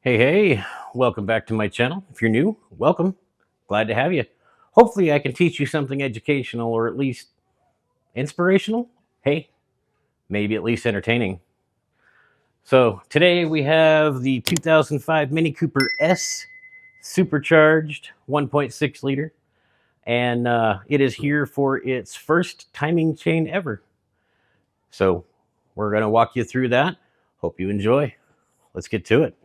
Hey, welcome back to my channel. If you're new, welcome. Glad to have you. Hopefully I can teach you something educational or at least inspirational. Hey, maybe at least entertaining. So today we have the 2005 Mini Cooper S supercharged 1.6 liter. And it is here for its first timing chain ever. So we're going to walk you through that. Hope you enjoy. Let's get to it.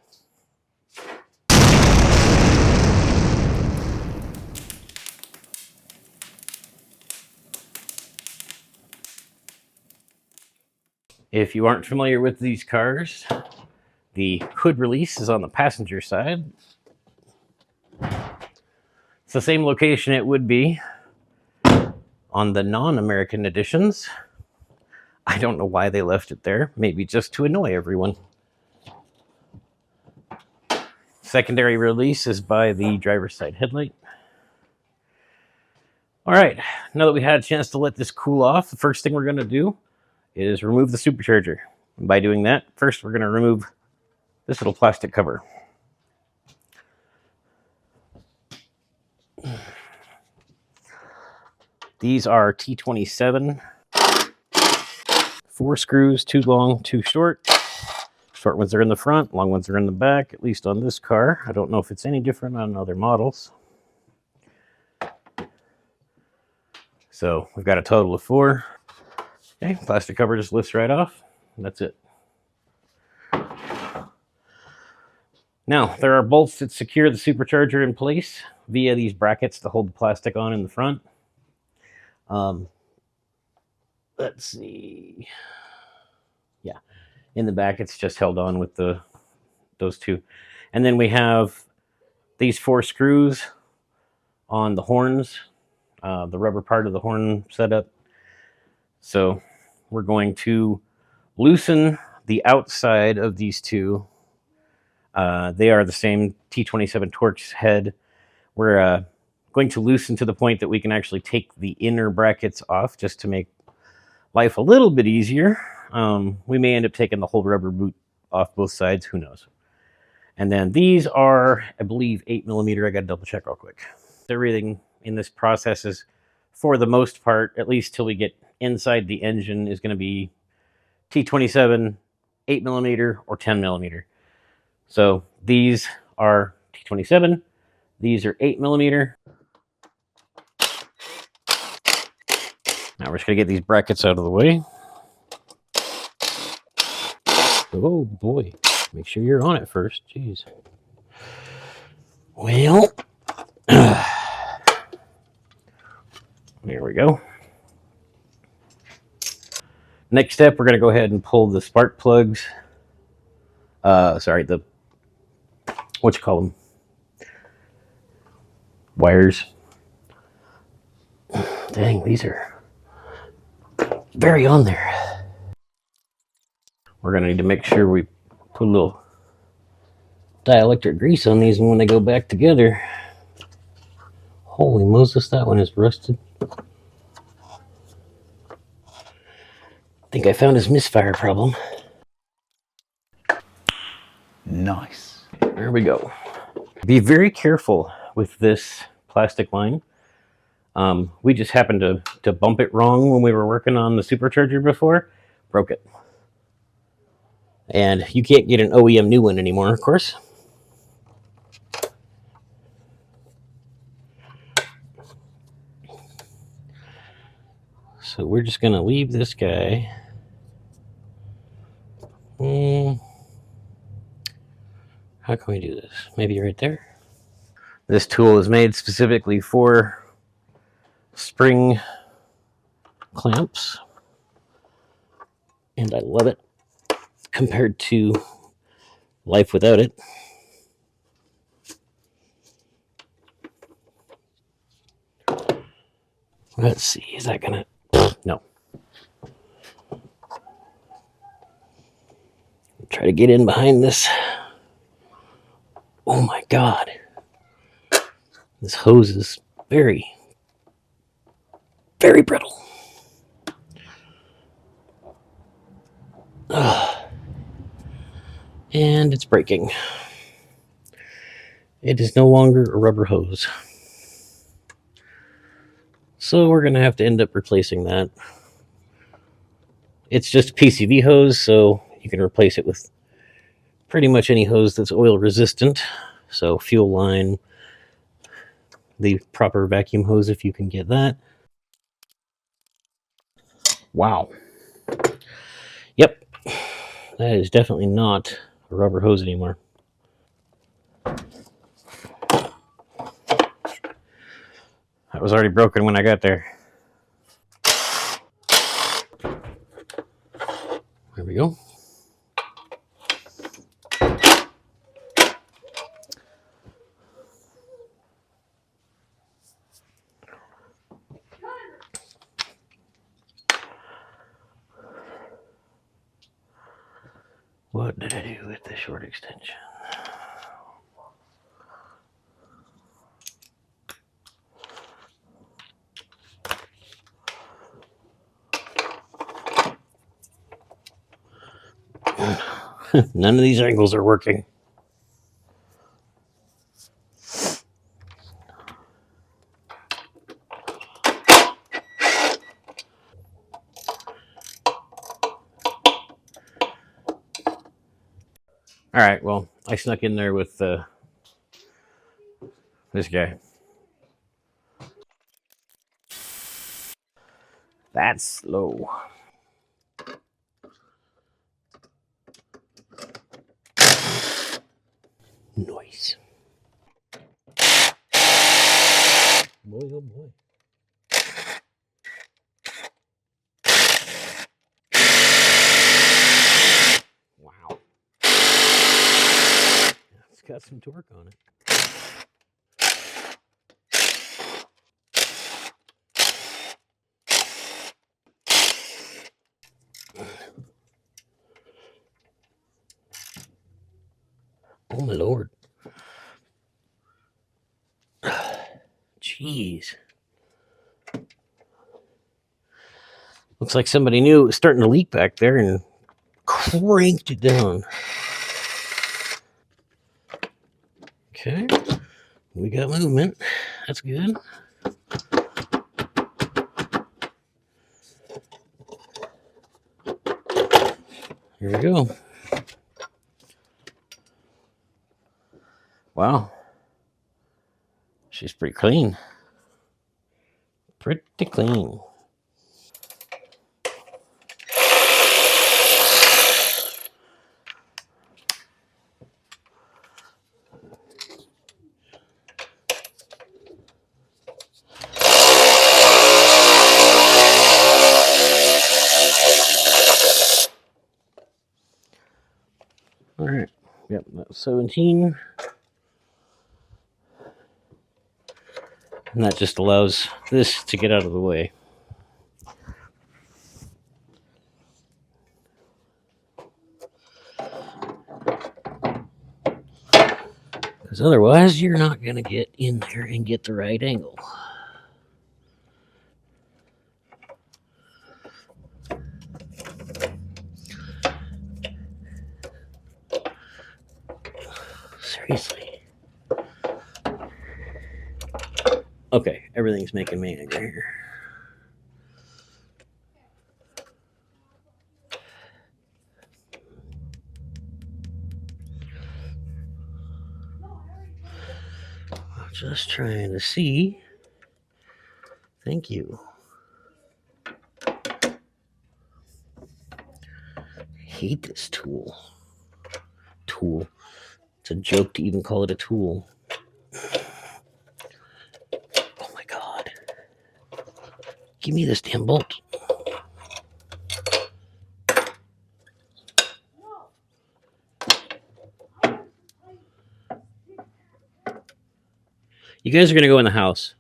If you aren't familiar with these cars, the hood release is on the passenger side. It's the same location it would be on the non-American editions. I don't know why they left it there. Maybe just to annoy everyone. Secondary release is by the driver's side headlight. All right, now that we had a chance to let this cool off, the first thing we're going to do is remove the supercharger. And by doing that, first we're going to remove this little plastic cover. These are T27. 4 screws, 2 long, 2 short. Short ones are in the front, long ones are in the back, at least on this car. I don't know if it's any different on other models. So we've got a total of 4. Okay, plastic cover just lifts right off, and that's it. Now, there are bolts that secure the supercharger in place via these brackets to hold the plastic on in the front. Let's see. Yeah, in the back it's just held on with those 2. And then we have these 4 screws on the horns, the rubber part of the horn setup. So we're going to loosen the outside of these 2. They are the same T27 Torx head. We're going to loosen to the point that we can actually take the inner brackets off just to make life a little bit easier. We may end up taking the whole rubber boot off both sides. Who knows? And then these are, I believe, 8mm. I got to double check real quick. Everything in this process is, for the most part, at least till we get inside the engine, is going to be T27, 8mm, or 10mm. So these are T27. These are 8mm. Now we're just going to get these brackets out of the way. Oh boy, make sure you're on it first. Jeez. Well, there we go. Next step, we're going to go ahead and pull the spark plugs. Sorry, what you call them? Wires. Dang, these are very on there. We're going to need to make sure we put a little dielectric grease on these when they go back together. Holy Moses, that one is rusted. I think I found his misfire problem. Nice. There we go. Be very careful with this plastic line. We just happened to bump it wrong when we were working on the supercharger before. Broke it. And you can't get an OEM new one anymore, of course. So we're just going to leave this guy. How can we do this? Maybe right there. This tool is made specifically for spring clamps. And I love it compared to life without it. Let's see, is that gonna... No. Try to get in behind this. Oh my God. This hose is very, very brittle. And it's breaking. It is no longer a rubber hose. So we're going to have to end up replacing that. It's just a PCV hose, so you can replace it with pretty much any hose that's oil resistant. So fuel line, the proper vacuum hose if you can get that. Wow. Yep. That is definitely not a rubber hose anymore. That was already broken when I got there. There we go. What did I do with the short extension? None of these angles are working. All right, well, I snuck in there with this guy. That's slow. Noise. Boy, oh boy. Wow. It's got some torque on it. Oh my lord. Jeez. Looks like somebody knew it was starting to leak back there and cranked it down. Okay. We got movement. That's good. Here we go. Wow. She's pretty clean. Pretty clean. All right. Yep, that's 17. And that just allows this to get out of the way. Because otherwise, you're not going to get in there and get the right angle. Seriously. Okay, everything's making me angry here. Just trying to see. Thank you. I hate this tool. Tool. It's a joke to even call it a tool. Oh my god. Give me this damn bolt. You guys are going to go in the house.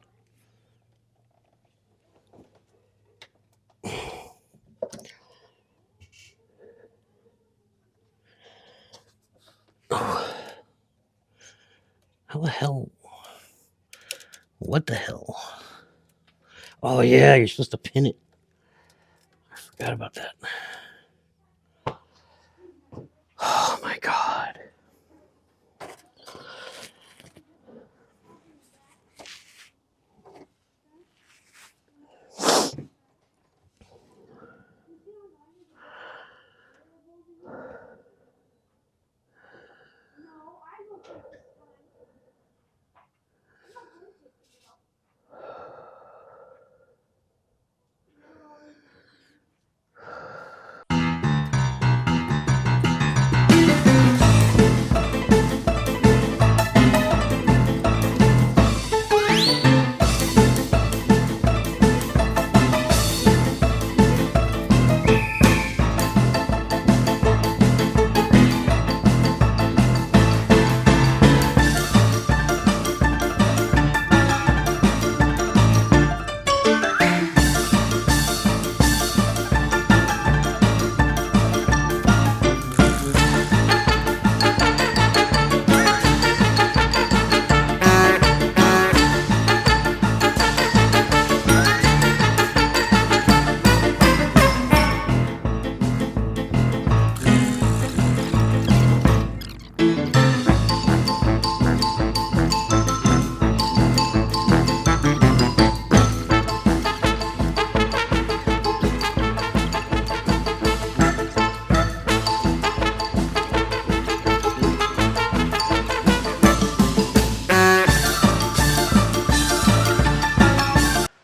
How the hell? What the hell? Oh, yeah, you're supposed to pin it. I forgot about that. Oh, my God.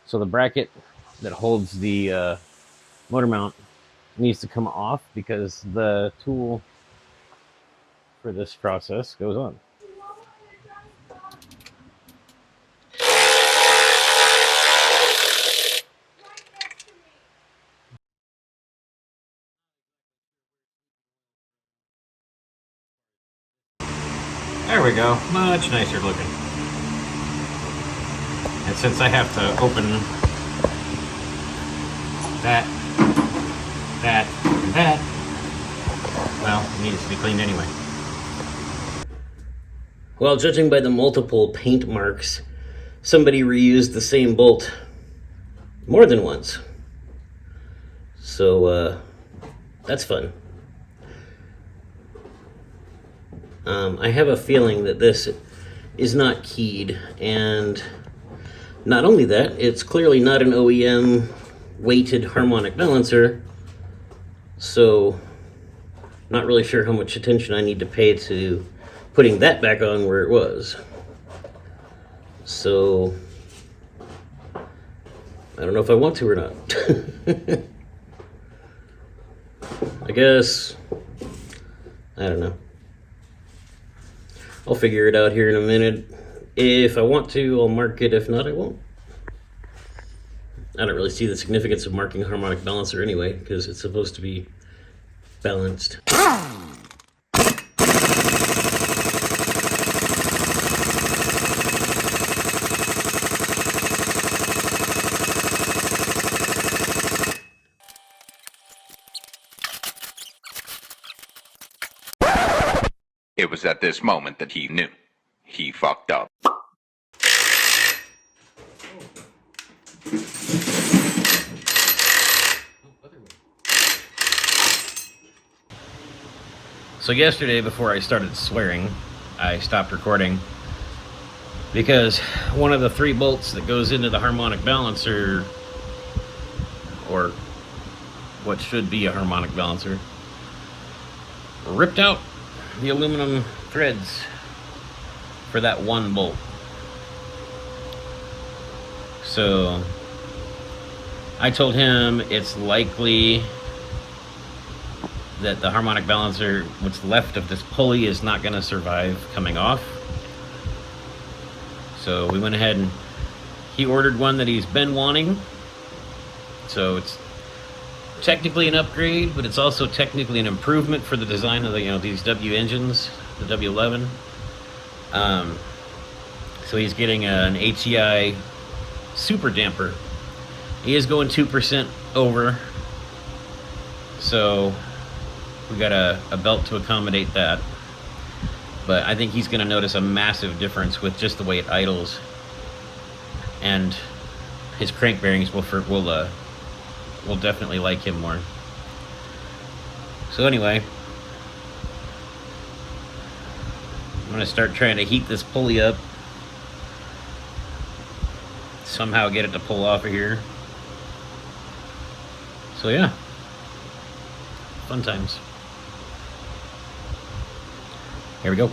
So the bracket that holds the motor mount needs to come off because the tool for this process goes on. There we go, much nicer looking. And since I have to open that, and that, well, it needs to be cleaned anyway. Well, judging by the multiple paint marks, somebody reused the same bolt more than once. So, that's fun. I have a feeling that this is not keyed, and not only that, it's clearly not an OEM weighted harmonic balancer, so not really sure how much attention I need to pay to putting that back on where it was. So I don't know if I want to or not. I guess, I don't know. I'll figure it out here in a minute. If I want to, I'll mark it. If not, I won't. I don't really see the significance of marking a harmonic balancer anyway, because it's supposed to be balanced. It was at this moment that he knew. He fucked up. So yesterday, before I started swearing, I stopped recording because one of the 3 bolts that goes into the harmonic balancer, or what should be a harmonic balancer, ripped out the aluminum threads for that 1 bolt. So I told him it's likely that the harmonic balancer, what's left of this pulley, is not going to survive coming off. So we went ahead and he ordered one that he's been wanting. So it's technically an upgrade, but it's also technically an improvement for the design of the, these W engines, the W11. So he's getting an HEI super damper. He is going 2% over, so we got a belt to accommodate that. But I think he's going to notice a massive difference with just the way it idles, and his crank bearings will definitely like him more. So anyway, I'm going to start trying to heat this pulley up, somehow get it to pull off of here. So yeah, fun times. Here we go.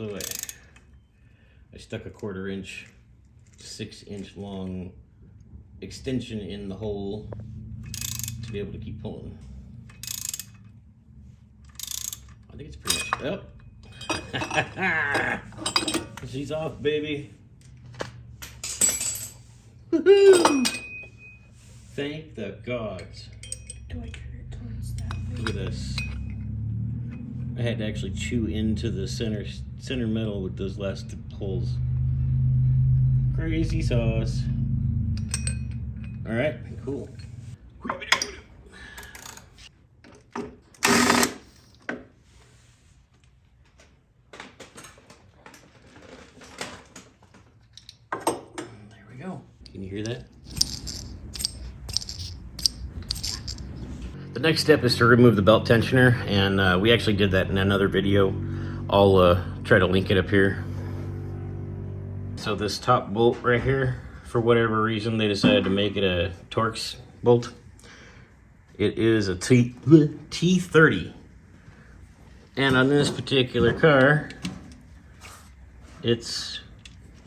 So I stuck a 1/4 inch, 6-inch long extension in the hole to be able to keep pulling. I think it's pretty much up. She's off, baby. Woohoo! Thank the gods. Do I turn it towards that way? Look at this. I had to actually chew into the center metal with those last 2 pulls. Crazy sauce. All right, cool. There we go. Can you hear that? The next step is to remove the belt tensioner, and we actually did that in another video. I'll try to link it up here. So this top bolt right here, for whatever reason, they decided to make it a Torx bolt. It is a T30. And on this particular car, it's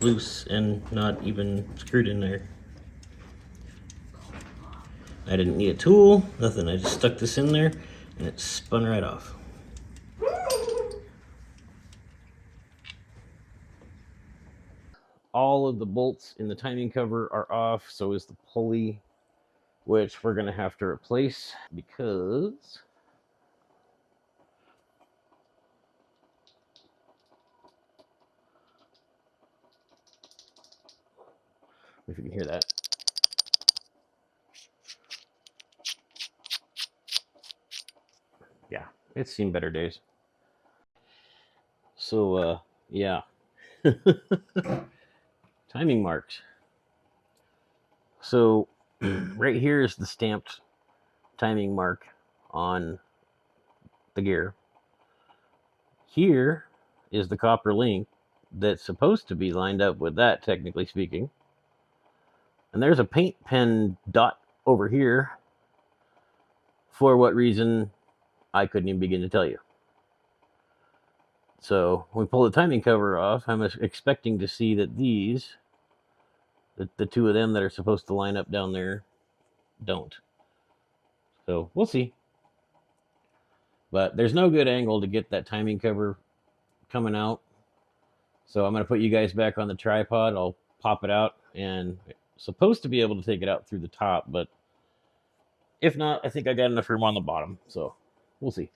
loose and not even screwed in there. I didn't need a tool, nothing. I just stuck this in there and it spun right off. All of the bolts in the timing cover are off, so is the pulley, which we're gonna have to replace because if you can hear that. Yeah, it's seen better days. So, yeah. Timing marks. So, right here is the stamped timing mark on the gear. Here is the copper link that's supposed to be lined up with that, technically speaking. And there's a paint pen dot over here. For what reason, I couldn't even begin to tell you. So when we pull the timing cover off, I'm expecting to see that these, the 2 of them that are supposed to line up down there, don't. So we'll see. But there's no good angle to get that timing cover coming out. So I'm going to put you guys back on the tripod. I'll pop it out, and it's supposed to be able to take it out through the top, but if not, I think I got enough room on the bottom. So we'll see.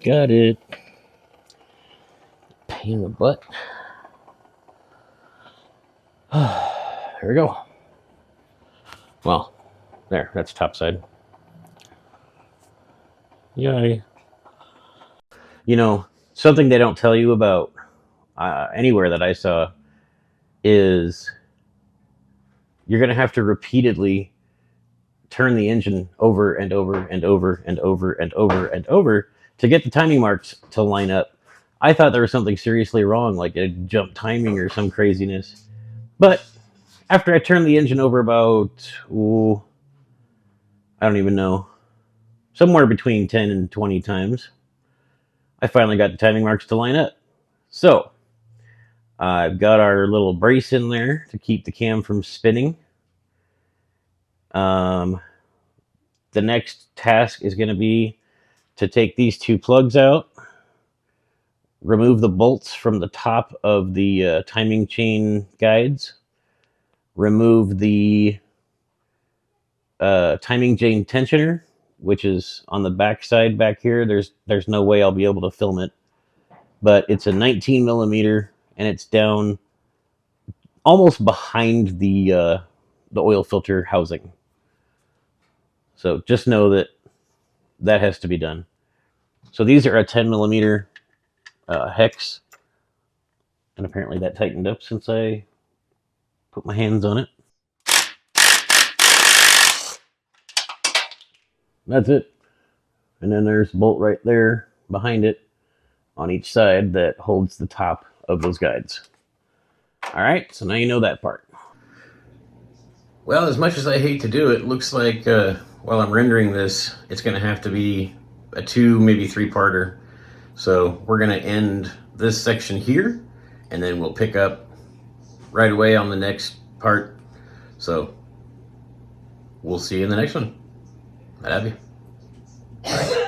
Got it. Pain in the butt. There we go. Well, there, that's top side. Yay. You know, something they don't tell you about anywhere that I saw is you're going to have to repeatedly turn the engine over and over and over and over and over and over to get the timing marks to line up. I thought there was something seriously wrong, like a jump timing or some craziness. But after I turned the engine over about, I don't even know, somewhere between 10 and 20 times, I finally got the timing marks to line up. So I've got our little brace in there to keep the cam from spinning. The next task is going to be to take these two plugs out, remove the bolts from the top of the timing chain guides, remove the timing chain tensioner, which is on the back side back here. There's no way I'll be able to film it, but it's a 19 millimeter and it's down almost behind the oil filter housing. So just know that that has to be done. So these are a 10 millimeter hex, and apparently that tightened up since I put my hands on it. That's it. And then there's a bolt right there behind it on each side that holds the top of those guides. All right, so now you know that part. Well, as much as I hate to do it, looks like while I'm rendering this, it's going to have to be a 2, maybe 3-parter. So we're going to end this section here, and then we'll pick up right away on the next part. So we'll see you in the next one. I love you. Bye.